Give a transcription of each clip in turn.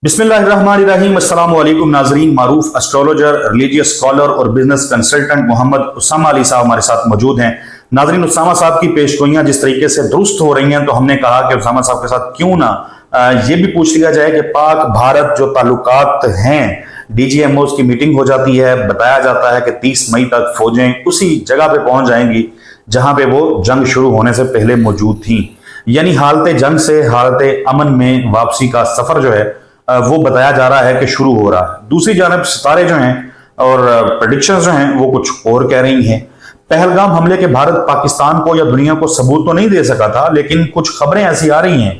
बिस्मिल्लाहिर्रहमानिर्रहीम। अस्सलाम वालेकुम नाजरीन। मारूफ एस्ट्रोलॉजर, रिलीजियस स्कॉलर और बिजनेस कंसल्टेंट मोहम्मद उसामा अली साहब हमारे साथ मौजूद हैं। नाजरीन, उसामा साहब की पेशगोइयां जिस तरीके से दुरुस्त हो रही हैं तो हमने कहा कि उसामा साहब के साथ क्यों ना ये भी पूछ लिया जाए कि पाक भारत जो ताल्लुकात हैं, डीजीएमओस की मीटिंग हो जाती है, बताया जाता है कि 30 मई तक फौजें उसी जगह पे पहुंच जाएंगी जहां पे वो जंग शुरू होने से पहले मौजूद थी। यानी हालत जंग से हालत अमन में वापसी का सफर जो है वो बताया जा रहा है कि शुरू हो रहा है। दूसरी जानब सितारे जो हैं और प्रेडिक्शंस जो हैं वो कुछ और कह रही हैं। पहलगाम हमले के भारत पाकिस्तान को या दुनिया को सबूत तो नहीं दे सका था, लेकिन कुछ खबरें ऐसी आ रही हैं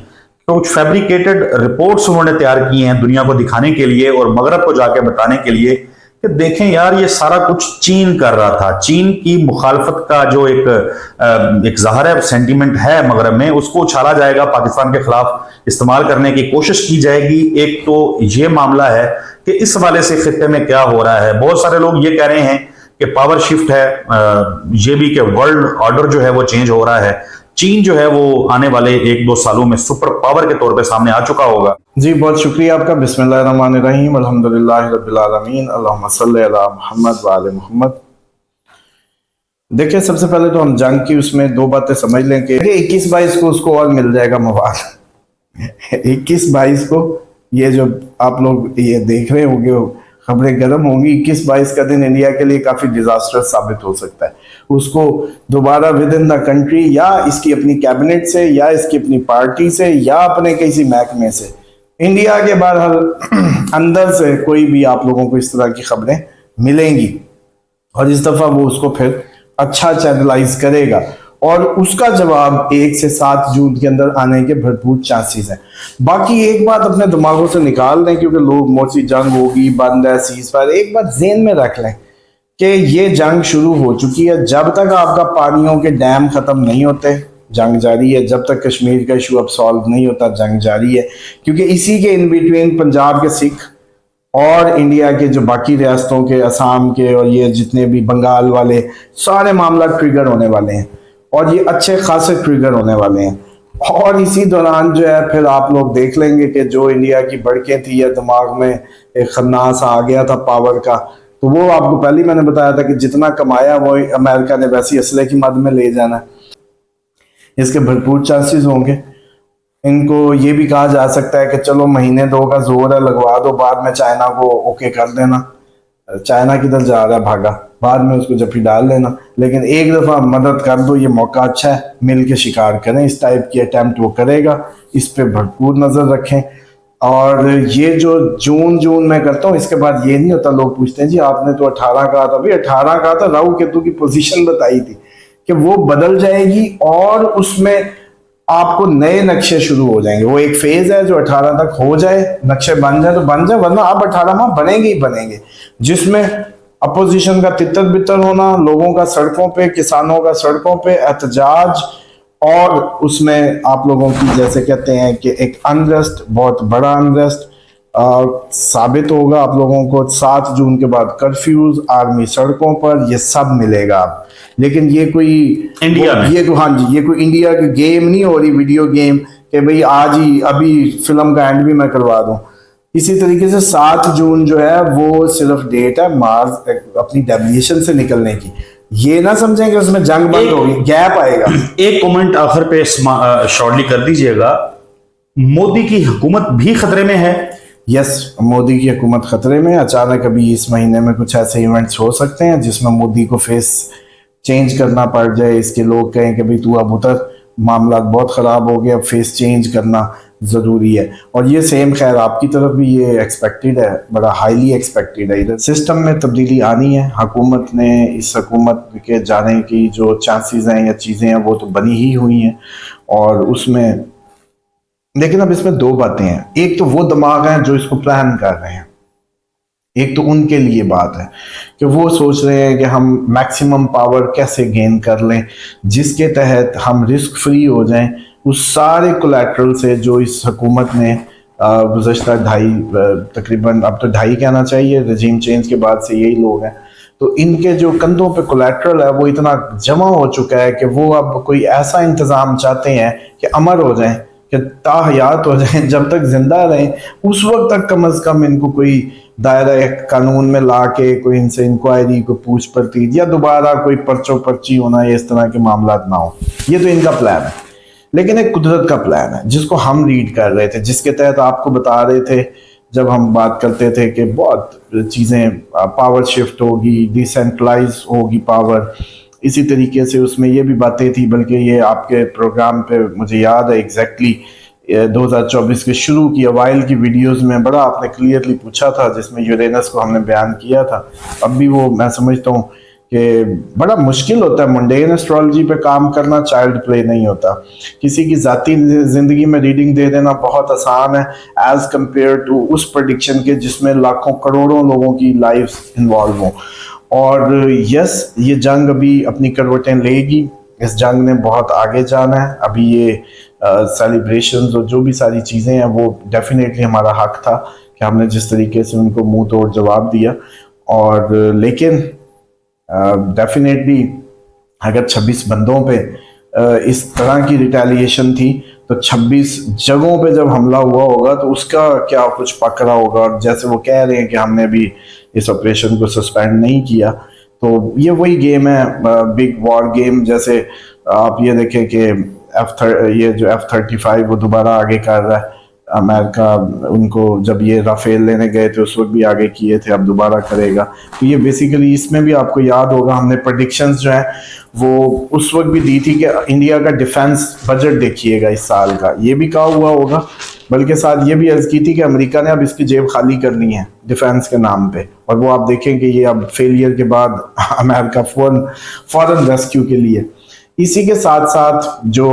तो कुछ फैब्रिकेटेड रिपोर्ट्स उन्होंने तैयार की हैं दुनिया को दिखाने के लिए और मगरब को जाके बताने के लिए कि देखें यार, ये सारा कुछ चीन कर रहा था। चीन की मुखालफत का जो एक ज़ाहिर है सेंटीमेंट है मगरब में, उसको उछाला जाएगा, पाकिस्तान के खिलाफ इस्तेमाल करने की कोशिश की जाएगी। एक तो ये मामला है कि इस हवाले से खित्ते में क्या हो रहा है। बहुत सारे लोग ये कह रहे हैं कि पावर शिफ्ट है, ये भी कि वर्ल्ड ऑर्डर जो है वो चेंज हो रहा है। चीन जो है वो आने वाले 1-2 सालों में सुपर पावर के तौर पे सामने आ चुका होगा। जी, बहुत शुक्रिया आपका। बिस्मिल्लाहिर्रहमानिर्रहीम, अल्हम्दुलिल्लाहि रब्बिल आलमीन, अल्लाहुम्मा सल्ली अला मुहम्मद व आले मुहम्मद। देखिए, सबसे पहले तो हम जंग की उसमें दो बातें समझ लें कि 21-22 को उसको और मिल जाएगा मवाद। 21-22 को ये जो आप लोग ये देख रहे होंगे खबरें गर्म होंगी, 21-22 का दिन इंडिया के लिए काफी डिजास्टर साबित हो सकता है। उसको दोबारा विद इन द कंट्री या इसकी अपनी कैबिनेट से या इसकी अपनी पार्टी से या अपने किसी महकमे से, इंडिया के बाहर अंदर से कोई भी आप लोगों को इस तरह की खबरें मिलेंगी और इस दफा वो उसको फिर अच्छा चैनलाइज करेगा और उसका जवाब 1 से 7 जून के अंदर आने के भरपूर चांसेस हैं। बाकी एक बात अपने दिमागों से निकाल दें, क्योंकि लोग मोची जंग होगी, बंद है, सीज फायर, एक बात ज़हन में रख लें कि ये जंग शुरू हो चुकी है। जब तक आपका पानियों के डैम खत्म नहीं होते जंग जारी है। जब तक कश्मीर का इशू अब सॉल्व नहीं होता जंग जारी है, क्योंकि इसी के इन बिटवीन पंजाब के सिख और इंडिया के जो बाकी रियासतों के, असम के और ये जितने भी बंगाल वाले, सारे मामला ट्रिगर होने वाले हैं और ये अच्छे खासे ट्रिगर होने वाले हैं। और इसी दौरान जो है फिर आप लोग देख लेंगे कि जो इंडिया की बड़कें थी या दिमाग में एक खन्नास आ गया था पावर का, तो वो आपको पहले ही मैंने बताया था कि जितना कमाया वो अमेरिका ने वैसी असले की मद में ले जाना। इसके भरपूर चांसेस होंगे। इनको ये भी कहा जा सकता है कि चलो महीने 2 का जोर है, लगवा दो, बाद में चाइना को ओके कर देना। चाइना किधर जा रहा है, भागा, बाद में उसको जफ्फी डाल लेना। लेकिन एक दफ़ा मदद कर दो, ये मौका अच्छा है, मिल के शिकार करें। इस टाइप की अटैम्प्ट वो करेगा, इस पे भरपूर नज़र रखें। और ये जो जून में करता हूँ, इसके बाद ये नहीं होता, लोग पूछते हैं जी आपने तो 18 कहा था। भाई 18 कहा था, राहु केतु की पोजीशन बताई थी कि वो बदल जाएगी और उसमें आपको नए नक्शे शुरू हो जाएंगे। वो एक फेज है जो 18 तक हो जाए, नक्शे बन जाए तो बन जाए, वरना आप 18 माह बनेंगे ही बनेंगे, जिसमें अपोजिशन का तितर बितर होना, लोगों का सड़कों पे, किसानों का सड़कों पे एहतजाज, और उसमें आप लोगों की जैसे कहते हैं कि एक अनरेस्ट, बहुत बड़ा अनरेस्ट साबित होगा आप लोगों को। 7 जून के बाद कर्फ्यूज, आर्मी सड़कों पर, ये सब मिलेगा आप। लेकिन ये कोई इंडिया में, ये तो हाँ जी, ये कोई इंडिया की गेम नहीं हो रही, वीडियो गेम कि भाई आज ही अभी फिल्म का एंड भी मैं करवा दूं। इसी तरीके से 7 जून जो है वो सिर्फ डेट है मार्स अपनी डेविएशन से निकलने की। ये ना समझें कि उसमें जंग बंद होगी, गैप आएगा। एक कमेंट आखिर पे शॉर्टली कर दीजिएगा। मोदी की हुकूमत भी खतरे में है। यस, मोदी की हुकूमत खतरे में। अचानक अभी इस महीने में कुछ ऐसे इवेंट्स हो सकते हैं जिसमें मोदी को फेस चेंज करना पड़ जाए। इसके लोग कहें कि भाई तू अब उतर, मामला बहुत ख़राब हो गया, फेस चेंज करना ज़रूरी है। और ये सेम खैर आपकी तरफ भी ये एक्सपेक्टेड है, बड़ा हाईली एक्सपेक्टेड है। इधर सिस्टम में तब्दीली आनी है। हुकूमत ने, इस हुकूमत के जाने की जो चांसेस हैं या चीज़ें हैं वो तो बनी ही हुई हैं और उसमें, लेकिन अब इसमें 2 बातें हैं। एक तो वो दिमाग हैं जो इसको प्लान कर रहे हैं, एक तो उनके लिए बात है कि वो सोच रहे हैं कि हम मैक्सिमम पावर कैसे गेन कर लें जिसके तहत हम रिस्क फ्री हो जाएं उस सारे कोलैटरल से जो इस हुकूमत ने गुज़श्ता तकरीबन अब तो 2.5 कहना चाहिए, रजीम चेंज के बाद से यही लोग हैं। तो इनके जो कंधों पे कोलैटरल है वो इतना जमा हो चुका है कि वो अब कोई ऐसा इंतज़ाम चाहते हैं कि अमर हो जाए, कि ताहयात हो जाएं, जब तक जिंदा रहें उस वक्त तक कम अज कम इनको कोई दायरा कानून में ला के कोई इनसे इंक्वायरी, कोई पूछ परतीज या दोबारा कोई पर्चो पर्ची होना या इस तरह के मामला ना हो। ये तो इनका प्लान है, लेकिन एक कुदरत का प्लान है जिसको हम रीड कर रहे थे, जिसके तहत आपको बता रहे थे जब हम बात करते थे कि बहुत चीज़ें पावर शिफ्ट होगी, डिसेंट्रलाइज होगी पावर। इसी तरीके से उसमें ये भी बातें थी, बल्कि ये आपके प्रोग्राम पे मुझे याद है एग्जैक्टली 2024 के शुरू की अवाइल की वीडियोस में बड़ा आपने क्लियरली पूछा था, जिसमें यूरेनस को हमने बयान किया था। अब भी वो मैं समझता हूँ कि बड़ा मुश्किल होता है मुंडेन एस्ट्रोलॉजी पे काम करना, चाइल्ड प्ले नहीं होता। किसी की जाती जिंदगी में रीडिंग दे देना बहुत आसान है एज कंपेयर टू उस प्रेडिक्शन के जिसमें लाखों करोड़ों लोगों की लाइफ इन्वॉल्व हो। और यस, ये जंग अभी अपनी करवटें लेगी, इस जंग ने बहुत आगे जाना है। अभी ये सेलिब्रेशंस और जो भी सारी चीज़ें हैं वो डेफिनेटली हमारा हक था कि हमने जिस तरीके से उनको मुंह तोड़ जवाब दिया। और लेकिन डेफिनेटली अगर 26 बंदों पे इस तरह की रिटेलिएशन थी तो 26 जगहों पे जब हमला हुआ होगा तो उसका क्या कुछ पकड़ा होगा। और जैसे वो कह रहे हैं कि हमने भी इस ऑपरेशन को सस्पेंड नहीं किया, तो ये वही गेम है, बिग वॉर गेम। जैसे आप ये देखें कि ये जो F-35 वो दोबारा आगे कर रहा है अमेरिका, उनको जब ये राफेल लेने गए थे उस वक्त भी आगे किए थे, अब दोबारा करेगा। तो ये बेसिकली इसमें भी आपको याद होगा हमने प्रेडिक्शंस जो है वो उस वक्त भी दी थी कि इंडिया का डिफेंस बजट देखिएगा इस साल का, ये भी कहा हुआ होगा। बल्कि साथ ये भी अर्ज की थी कि अमेरिका ने अब इसकी जेब खाली करनी है डिफेंस के नाम पे, और वो आप देखें कि ये अब फेलियर के बाद अमेरिका फौरन रेस्क्यू के लिए। इसी के साथ साथ जो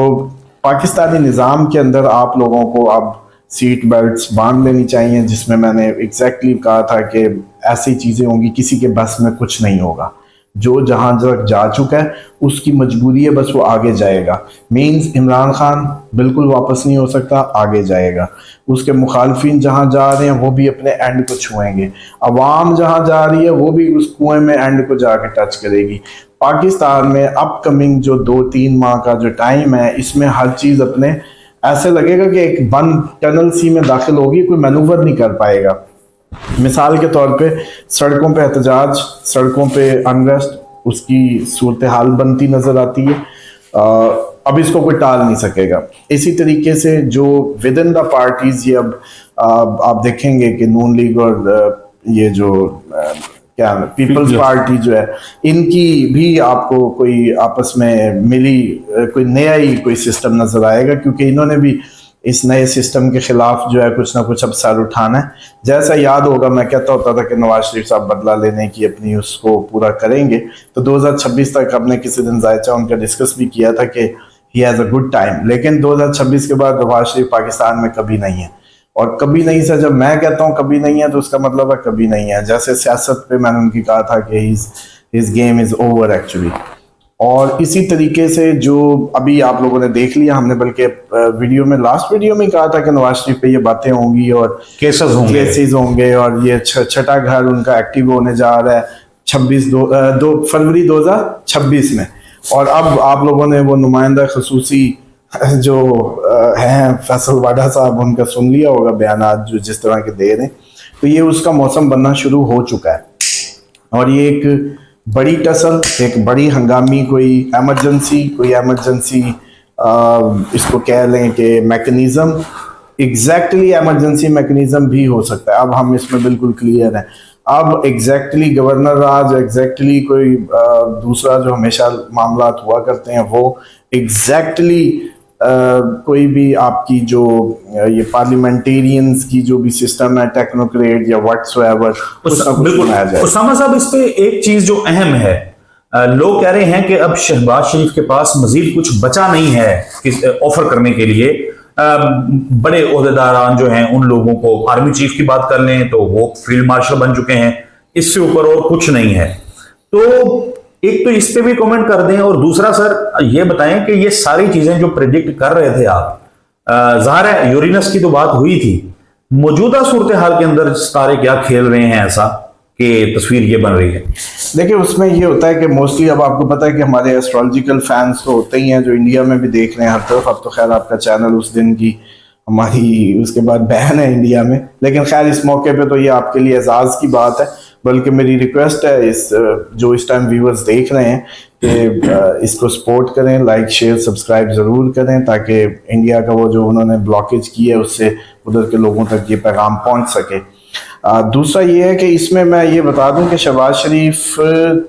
पाकिस्तानी निज़ाम के अंदर आप लोगों को अब सीट बेल्ट्स बांध लेनी चाहिए, जिसमें मैंने एग्जैक्टली कहा था कि ऐसी चीज़ें होंगी किसी के बस में कुछ नहीं होगा। जो जहां तक जा चुका है उसकी मजबूरी है, बस वो आगे जाएगा। मीन्स इमरान खान बिल्कुल वापस नहीं हो सकता, आगे जाएगा। उसके मुखालफिन जहां जा रहे हैं वो भी अपने एंड को छुएंगे। अवाम जहां जा रही है वो भी उस कुएं में एंड को जाके टच करेगी। पाकिस्तान में अपकमिंग जो 2-3 माह का जो टाइम है, इसमें हर चीज़ अपने ऐसे लगेगा कि एक बंद टनल सी में दाखिल होगी, कोई मैनूवर नहीं कर पाएगा। मिसाल के तौर पे सड़कों पे एहतजाज, सड़कों पे अनरेस्ट, उसकी सूरत हाल बनती नजर आती है। अब इसको कोई टाल नहीं सकेगा। इसी तरीके से जो विद इन द पार्टीज, ये अब आप देखेंगे कि नून लीग और ये जो क्या पीपल्स पार्टी जो है, इनकी भी आपको कोई आपस में मिली कोई नया ही कोई सिस्टम नजर आएगा, क्योंकि इन्होंने भी इस नए सिस्टम के खिलाफ जो है कुछ ना कुछ अब सर उठाना है। जैसा याद होगा मैं कहता होता था कि नवाज शरीफ साहब बदला लेने की अपनी उसको पूरा करेंगे, तो 2026 तक हमने किसी दिन जायचा उनका डिस्कस भी किया था कि he has a good time. लेकिन 2026 के बाद नवाज शरीफ पाकिस्तान में कभी नहीं है, और कभी नहीं से जब मैं कहता हूँ कभी नहीं है तो उसका मतलब है कभी नहीं है। जैसे सियासत पे मैंने उनकी कहा था कि his game is over actually. और इसी तरीके से जो अभी आप लोगों ने देख लिया, हमने बल्कि वीडियो में लास्ट वीडियो में कहा था कि नवाज शरीफ पे ये बातें होंगी और केसेस होंगे और ये छठा घर उनका एक्टिव होने जा रहा है 2 फरवरी 2026 में। और अब आप लोगों ने वो नुमाइंदा खसूसी जो हैं फैसल वाडा साहब, उनका सुन लिया होगा बयान जो जिस तरह के दे रहे हैं, तो ये उसका मौसम बनना शुरू हो चुका है। और ये एक बड़ी टसल, एक बड़ी हंगामी कोई एमरजेंसी इसको कह लें कि मैकेनिज्म, एग्जैक्टली एमरजेंसी मैकेनिज्म भी हो सकता है। अब हम इसमें बिल्कुल क्लियर हैं। अब एग्जैक्टली गवर्नर राज, एग्जैक्टली कोई दूसरा जो हमेशा मामला हुआ करते हैं, वो एग्जैक्टली कोई भी आपकी जो ये पार्लियामेंटेरियंस की जो भी सिस्टम है, टेक्नोक्रेट या व्हाट्सएवर, उसामा साहब, इस पे एक चीज जो अहम है, लोग कह रहे हैं कि अब शहबाज शरीफ के पास मजीद कुछ बचा नहीं है ऑफर करने के लिए। बड़े ओहदेदारान जो हैं उन लोगों को, आर्मी चीफ की बात कर लें तो वो फील्ड मार्शल बन चुके हैं, इससे ऊपर और कुछ नहीं है। तो एक तो इस पे भी कमेंट कर दें, और दूसरा सर ये बताएं कि ये सारी चीजें जो प्रेडिक्ट कर रहे थे आप, ज़ाहिर है यूरेनस की तो बात हुई थी, मौजूदा सूरत हाल के अंदर सितारे क्या खेल रहे हैं ऐसा कि तस्वीर ये बन रही है? देखिए उसमें ये होता है कि मोस्टली अब आपको पता है कि हमारे एस्ट्रोलॉजिकल फैंस तो होते ही हैं जो इंडिया में भी देख रहे हैं हर तरफ। अब तो खैर आपका चैनल उस दिन की हमारी उसके बाद बैन है इंडिया में, लेकिन खैर इस मौके पे तो ये आपके लिए एजाज़ की बात है। बल्कि मेरी रिक्वेस्ट है जो इस टाइम व्यूअर्स देख रहे हैं कि इसको सपोर्ट करें, लाइक शेयर सब्सक्राइब ज़रूर करें, ताकि इंडिया का वो जो उन्होंने ब्लॉकेज की है उससे उधर के लोगों तक ये पैगाम पहुंच सके। दूसरा ये है कि इसमें मैं ये बता दूं कि शहबाज शरीफ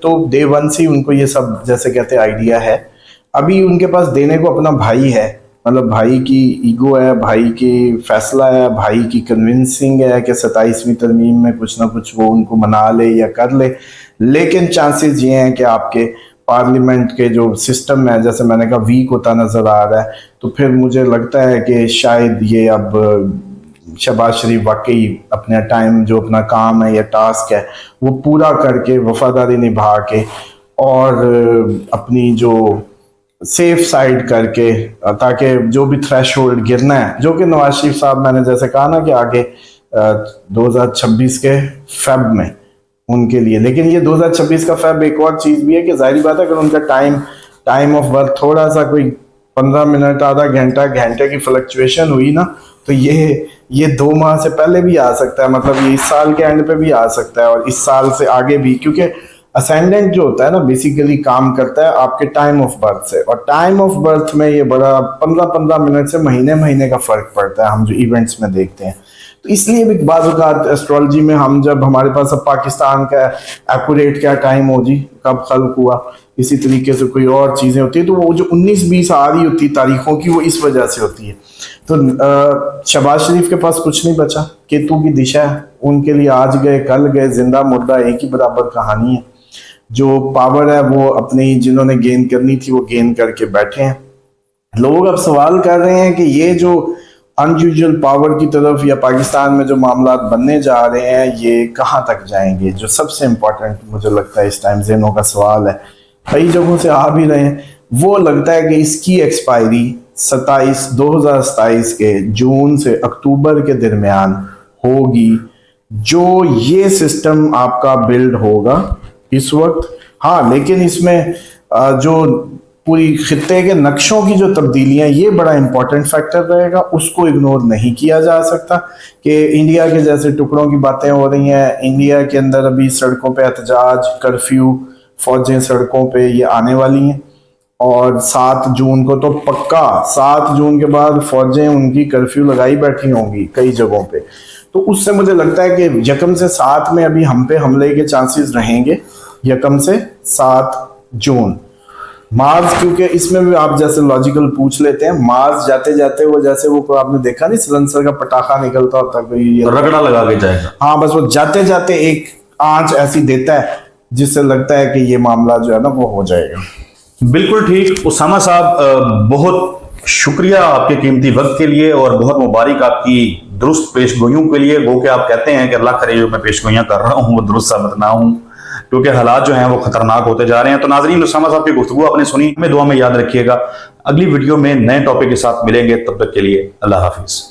तो डे वन से उनको ये सब जैसे कहते आइडिया है। अभी उनके पास देने को अपना भाई है, मतलब भाई की ईगो है, भाई की फैसला है, भाई की कन्विंसिंग है कि 27वीं तरमीम में कुछ ना कुछ वो उनको मना ले या कर ले। लेकिन चांसेस ये हैं कि आपके पार्लियामेंट के जो सिस्टम है जैसे मैंने कहा वीक होता नज़र आ रहा है, तो फिर मुझे लगता है कि शायद ये अब शहबाज शरीफ वाकई अपना टाइम जो अपना काम है या टास्क है वो पूरा करके वफादारी निभा के और अपनी जो सेफ साइड करके, ताकि जो भी थ्रेशोल्ड गिरना है, जो कि नवाज शरीफ साहब मैंने जैसे कहा ना कि आगे 2026 के फेब में उनके लिए, लेकिन ये 2026 का फेब एक और चीज़ भी है कि जाहिर बात है अगर उनका टाइम ऑफ बर्थ थोड़ा सा कोई 15 मिनट आधा घंटे की फ्लक्चुएशन हुई ना, तो ये 2 माह से पहले भी आ सकता है, मतलब ये इस साल के एंड पे भी आ सकता है और इस साल से आगे भी, क्योंकि असेंडेंट जो होता है ना बेसिकली काम करता है आपके टाइम ऑफ बर्थ से, और टाइम ऑफ बर्थ में ये बड़ा 15-15 मिनट से महीने का फर्क पड़ता है हम जो इवेंट्स में देखते हैं। तो इसलिए भी बाज़ औक़ात एस्ट्रोलॉजी में हम जब हमारे पास अब पाकिस्तान का एक्यूरेट क्या टाइम हो जी कब खल्क हुआ, इसी तरीके से कोई और चीज़ें होती है, तो वो जो 19-20 आ रही होती तारीखों की वो इस वजह से होती है। तो शहबाज शरीफ के पास कुछ नहीं बचा, केतु की दिशा है, उनके लिए आज गए कल गए, जिंदा मुर्दा एक ही बराबर कहानी है। जो पावर है वो अपनी जिन्होंने गेन करनी थी वो गेन करके बैठे हैं। लोग अब सवाल कर रहे हैं कि ये जो अनयूजुअल पावर की तरफ या पाकिस्तान में जो मामला बनने जा रहे हैं ये कहाँ तक जाएंगे। जो सबसे इम्पोर्टेंट मुझे लगता है इस टाइम ज़हनों का सवाल है, कई जगहों से आ भी रहे हैं, वो लगता है कि इसकी एक्सपायरी 2027 के जून से अक्टूबर के दरमियान होगी, जो ये सिस्टम आपका बिल्ड होगा इस वक्त। हाँ, लेकिन इसमें जो पूरी खित्ते के नक्शों की जो तब्दीलियां, ये बड़ा इंपॉर्टेंट फैक्टर रहेगा, उसको इग्नोर नहीं किया जा सकता कि इंडिया के जैसे टुकड़ों की बातें हो रही हैं, इंडिया के अंदर अभी सड़कों पे एहतजाज, कर्फ्यू, फौजें सड़कों पे ये आने वाली हैं, और 7 जून को तो पक्का 7 जून के बाद फौजें उनकी कर्फ्यू लगाई बैठी होंगी कई जगहों पे। तो उससे मुझे लगता है कि यकम से 7 में अभी हम पे हमले के चांसेस रहेंगे, यकम से 7 जून। मार्स, क्योंकि इसमें भी आप जैसे लॉजिकल पूछ लेते हैं, मार्स जाते जाते वो जैसे वो आपने देखा नहीं सिलेंसर का पटाखा निकलता होता कोई रगड़ा लगा के जाएगा। हाँ, बस वो जाते जाते एक आंच ऐसी देता है जिससे लगता है कि ये मामला जो है ना वो हो जाएगा। बिल्कुल ठीक। उसामा साहब बहुत शुक्रिया आपके कीमती वक्त के लिए और बहुत मुबारक आपकी दुरुस्त पेशगोइयों के लिए। वो कि आप कहते हैं कि अल्लाह करे जो मैं पेशगोइयां कर रहा हूँ वो दुरुस्त साबित ना हूँ, क्योंकि हालात जो हैं वो खतरनाक होते जा रहे हैं। तो नाजरीन, उसामा साहब की गुफ्तगू आपने सुनी, हमें दुआ में याद रखिएगा। अगली वीडियो में नए टॉपिक के साथ मिलेंगे, तब तक के लिए अल्लाह हाफिज।